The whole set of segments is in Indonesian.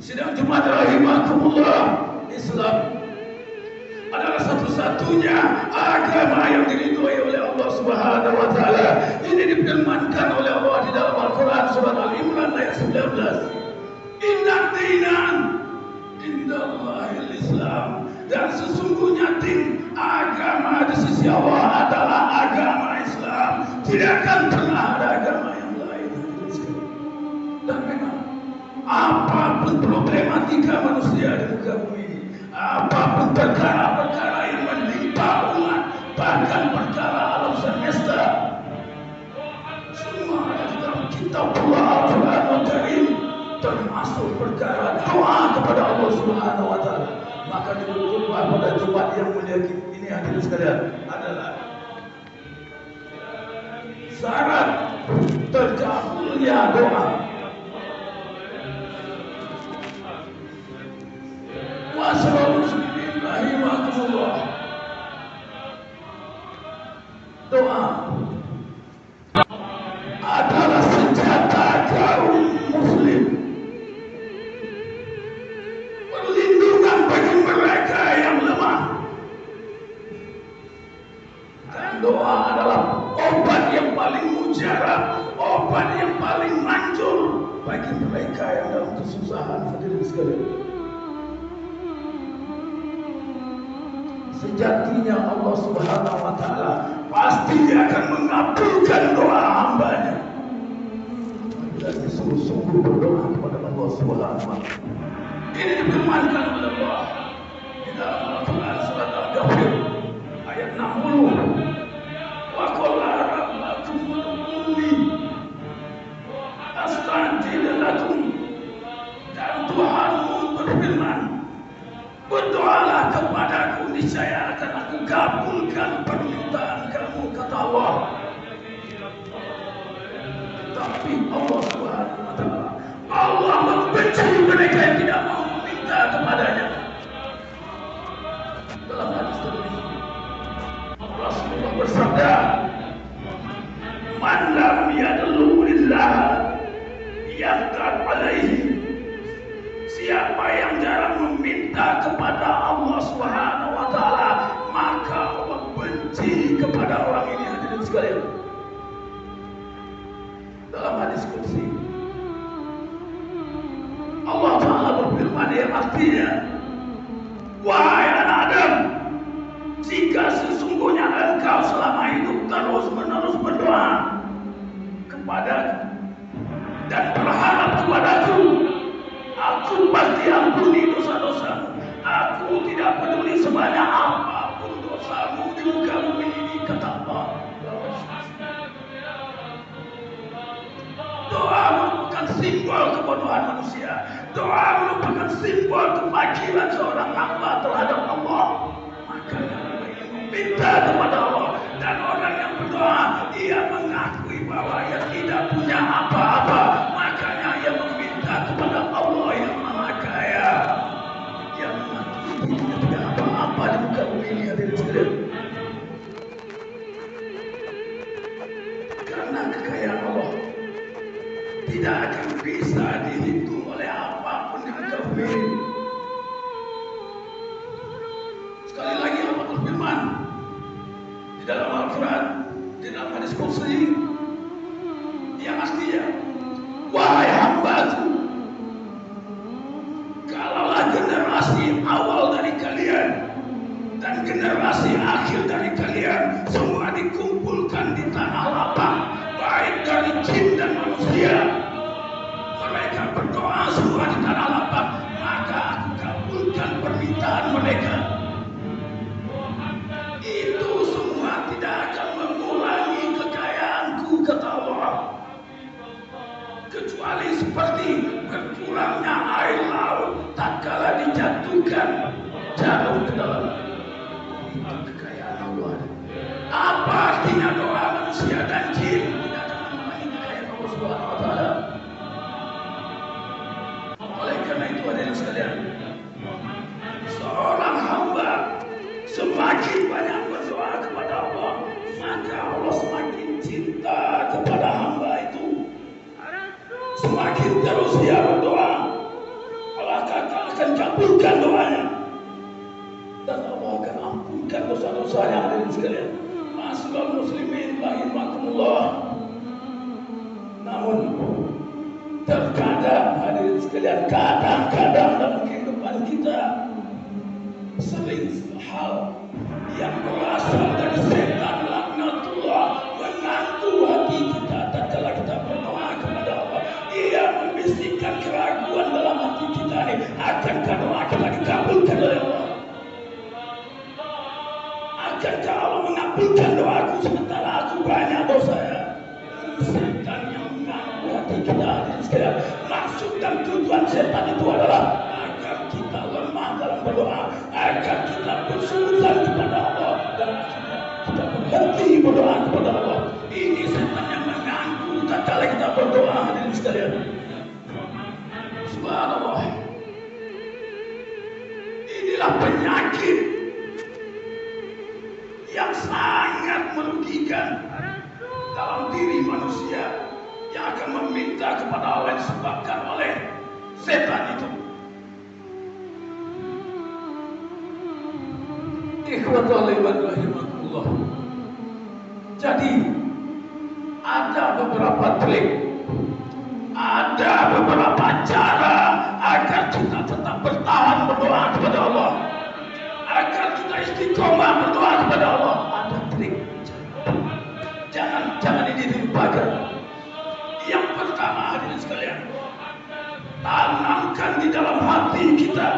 Sidang Jumat rahimakumullah, Islam adalah satu-satunya agama yang diridhoi oleh Allah Subhanahu wa taala. Ini difirmankan oleh Allah di dalam Al-Qur'an surat Al-Imran ayat 19. Inna dinan indallahil Islam, dan sesungguhnya din agama di sisi Allah adalah agama Islam. Tidak akan pernah ada agama yang lain. Dan memang apapun problematika manusia di muka bumi ini, apapun perkara-perkara yang menimpa umat, bahkan perkara alam semesta, semua ada di dalam kitab Al-Quran Karim, termasuk perkara doa kepada Allah Subhanahu wa taala. Maka di khutbah pada Jumat yang mulia ini hadirin sekalian adalah syarat terkabulnya doa. Wassalamualaikum warahmatullahi. Doa adalah senjata kaum muslim, perlindungan bagi mereka yang lemah. Dan doa adalah obat yang paling mujarab, obat yang paling manjur bagi mereka yang dalam kesusahan. Hadirin sekalian, sejatinya Allah Subhanahu wa taala pasti akan mengabulkan doa hambanya bila disuruh-suruh berdoa kepada Allah Subhanahu wa taala. Ini difirmankan oleh Allah di dalam Al-Qur'an surat Al-Ghafir ayat 60. Wa qala rabbukum ud'uni astajib lakum, dan Tuhanmu berfirman, berdoalah kepadaku, niscaya akan aku kabulkan permintaan kamu, kata Allah. Tapi Allah Subhanahu wa taala, Allah membenci mereka yang tidak mau meminta kepadanya. Dalam hadis tertentu Rasulullah bersabda, man lam yad'ulillah yaqdar alaihi, siapa yang jarang meminta kepada Allah Subhanahu wa taala, maka Allah benci kepada orang ini. Hadirin sekalian, dalam hadis qudsi Allah Ta'ala berfirman yang artinya, wahai anak Adam, jika sesungguhnya engkau selama hidup terus-menerus berdoa kepadaku dan berharap kepadaku, aku pasti ampuni dosa-dosamu. Aku tidak peduli sebanyak apapun dosamu di muka bumi ini, kata Allah. Doa merupakan simbol kebodohan manusia. Doa merupakan simbol kefakiran seorang hamba terhadap Allah. Maka yang ingin meminta kepada Allah, dan orang yang berdoa, ia mengakui bahwa ia tidak punya apa-apa. Makanya ia meminta kepada Allah yang Maha Kaya, yang mengakui dia tidak apa-apa di muka bumi ini. Hadirin sekalian, karena kekayaan Allah tidak akan bisa dihitung oleh apapun di muka bumi ini. Sekali lagi Allah berfirman di dalam Al-Quran, di dalam hadis qudsi yang artinya, wahai hambaku, kalaulah generasi awal dari kalian dan generasi akhir dari kalian semua dikumpulkan di tanah lapang, baik dari jin dan manusia, mereka berdoa semua di tanah lapang, maka aku kabulkan permintaan mereka. Itu semua tidak akan mengurangi kekayaanku, kata Allah, kecuali seperti berkurangnya air laut tatkala dijatuhkan jauh ke dalam. Itu kekayaan Allah. Apa artinya doa manusia dan jin tidak akan mengurangi kekayaan Allah Subhanahu wa taala? Oleh karena itu, hadirin sekalian, seorang hamba semakin banyak berdoa kepada Allah, maka Allah semakin cinta kepada hamba itu. Semakin terus dia berdoa, Allah kabulkan doanya. Dan Allah akan ampunkan dosa-dosanya hadirin sekalian. Ma'asyiral muslimin rahimakumullah. Namun terkadang hadirin sekalian, kadang-kadang dalam kehidupan kita sering hal yang berasal dari setan laknatullah mengganggu hati kita tatkala kita berdoa kepada Allah. Ia membisikkan keraguan dalam hati kita ini, akankah doa kita dikabulkan oleh Allah? Akankah Allah mengabulkan doaku sementara aku banyak dosa ya? Setan yang mengganggu hati kita hadirin sekalian. Maksud dan tujuan setan itu adalah agar kita lemah dalam berdoa, agar kita bersujud kepada Allah dan kita berhenti berdoa kepada Allah. Ini setan yang mengganggu tatkala kita berdoa hadirin sekalian. Subhanallah. Inilah penyakit yang sangat merugikan dalam diri manusia yang akan meminta kepada Allah yang disebabkan oleh setan itu. Ikhwatul iman rahimakumullah. Jadi ada beberapa trik, ada beberapa cara agar kita tetap bertahan berdoa kepada Allah, agar kita istiqomah berdoa kepada Allah. Ada trik. Jangan ini dilupakan. Yang pertama hadirin sekalian, tanamkan di dalam hati kita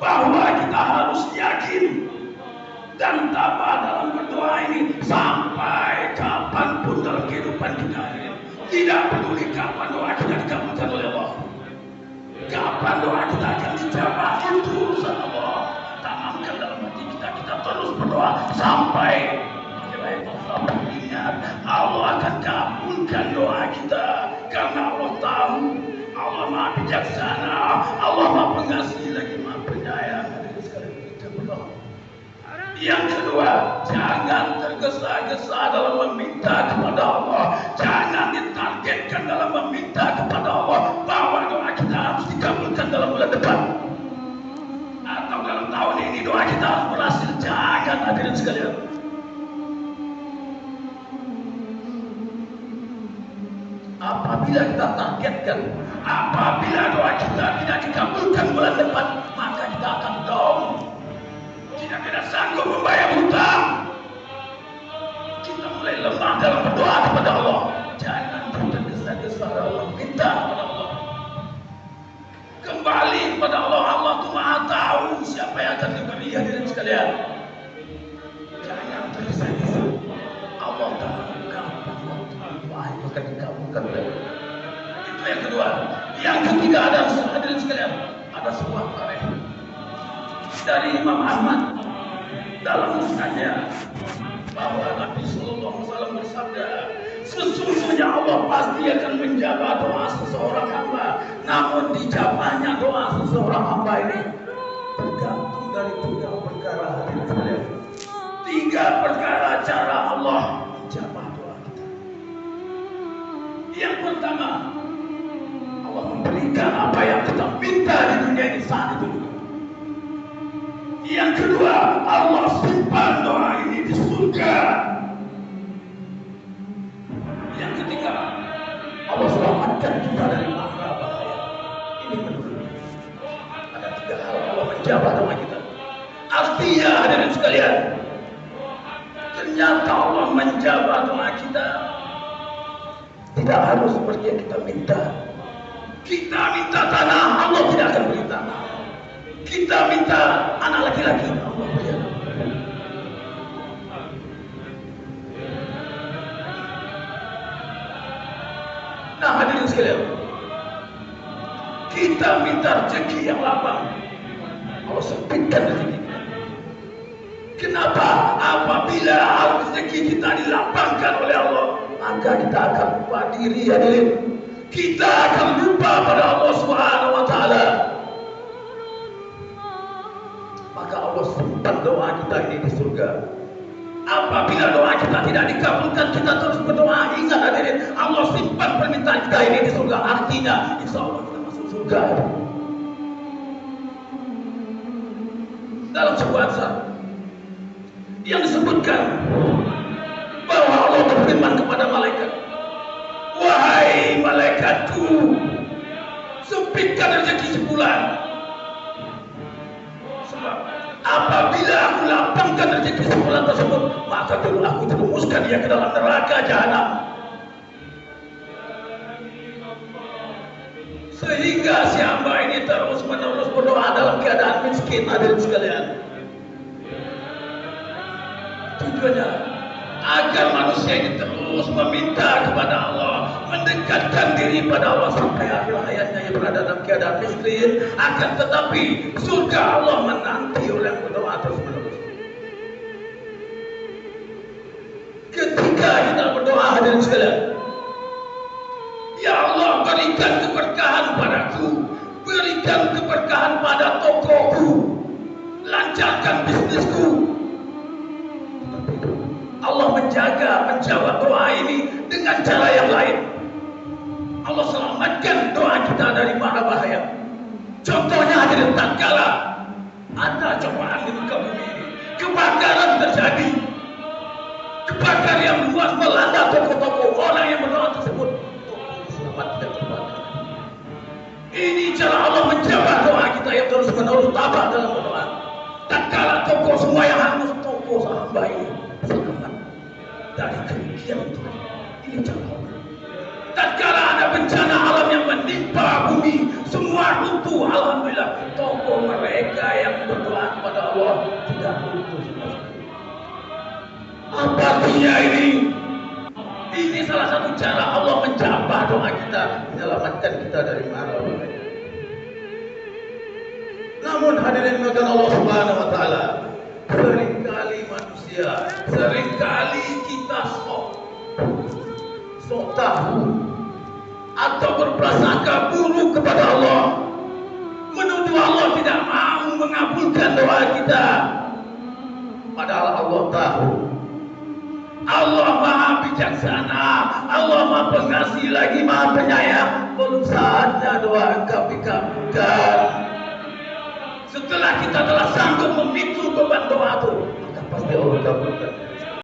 bahwa kita harus yakin dan tabah dalam berdoa ini sampai kapanpun dalam kehidupan kita ini. Tidak peduli kapan doa kita dikabulkan oleh Allah, kapan doa kita akan dijawab, itu urusan Allah. Tanamkan dalam hati kita, kita terus berdoa sampai ingat Allah akan kabulkan doa kita, karena Allah tahu, Allah Maha Bijaksana, Allah Maha Pengasih lagi Maha Penyayang. Kita berdoa. Yang kedua, jangan tergesa-gesa dalam meminta kepada Allah, jangan ditargetkan dalam meminta kepada Allah bahwa doa kita harus dikabulkan dalam bulan depan atau dalam tahun ini doa kita harus berhasil. Jangan hadirin sekalian. Apabila kita targetkan, apabila doa kita tidak dikabulkan bulan depan, maka kita akan down, tidak sanggup membayar hutang, kita mulai lemah dalam berdoa kepada Allah. Jangan tergesa-gesa dalam minta kepada Allah. Kembali kepada Allah. Allah itu Maha tahu siapa yang akan diberi hadirin sekalian. Jangan tergesa-gesa. Allah tahu akan dikabulkan oleh Allah. Itu yang kedua. Yang ketiga, ada hadirin sekalian, ada sebuah karya dari Imam Ahmad dalam musnadnya bahwa Nabi Sallallahu Alaihi Wasallam bersabda, sesungguhnya Allah pasti akan menjawab doa seseorang hamba. Namun dijawabnya doa seseorang hamba ini tergantung dari tiga perkara hadirin sekalian. Tiga perkara cara Allah menjawab doa kita. Yang pertama, Allah memberikan apa yang kita minta di dunia ini saat itu. Yang kedua, Allah simpan doa ini di surga. Yang ketiga, Allah selamatkan kita dari mara bahaya. Ini menurut ada tiga hal Allah menjawab doa kita. Artinya hadirin sekalian, ternyata Allah menjawab doa kita tidak harus seperti yang kita minta. Kita minta tanah, Allah tidak akan beri tanah. Kita minta anak laki-laki, Allah beri anak. Nah hadirin sekalian, kita minta rezeki yang lapang, Allah sempitkan rezeki kita. Kenapa? Apabila rezeki kita dilapangkan oleh Allah, maka kita akan lupa diri hadirin. Kita akan lupa pada Allah Subhanahu wa Ta'ala. Maka Allah simpan doa kita ini di surga. Apabila doa kita tidak dikabulkan, kita terus berdoa. Ingat hadirin, Allah simpan permintaan kita ini di surga. Artinya insya Allah kita masuk surga. dalam sebuah asar yang disebutkan bahwa Allah berfirman kepada malaikat, wahai malaikatku, sempitkan rezeki sebulan, sebab apabila aku lapangkan rezeki sebulan tersebut, maka dulu aku teruskan dia ke dalam neraka jahanam. Sehingga si hamba ini terus menerus berdoa dalam keadaan miskin, hadirin sekalian. Tujuannya agar manusia ini terus meminta kepada Allah, mendekatkan diri pada Allah sampai akhir hayatnya yang berada dalam keadaan miskin. Akan tetapi surga Allah menanti oleh yang berdoa terus menerus. Ketika kita berdoa, hadirin sekalian, ya Allah, berikan keberkahan padaku, berikan keberkahan pada tokoku, lancarkan bisnisku. Allah menjawab doa ini dengan cara yang lain. Allah selamatkan doa kita dari mara bahaya. Contohnya hadirin, tatkala ada cobaan di muka bumi ini, kebakaran terjadi, kebakaran yang luas melanda toko-toko, orang yang berdoa tersebut selamatkan kebakaran. Ini cara Allah menjawab doa kita yang terus menerus tabah dalam berdoa. Tatkala toko semua yang hangus, toko hamba ini selamat dari kerugian itu. Ini cara Allah. Tatkala ada bencana alam yang menimpa bumi, semua runtuh, alhamdulillah, toko mereka yang berdoa kepada Allah tidak runtuh sama sekali. Apa artinya ini? Ini salah satu cara Allah menjawab doa kita, menyelamatkan kita dari mara bahaya. Namun hadirin makan Allah Subhanahu wa taala, seringkali manusia, seringkali kita sok tahu atau berprasangka buruk kepada Allah, menuduh Allah tidak mau mengabulkan doa kita. Padahal Allah tahu, Allah maha bijaksana, Allah maha pengasih lagi maha penyayang. Belum saatnya doa engkau dikabulkan. Setelah kita telah sanggup memikul beban doa itu, maka pasti Allah kabulkan.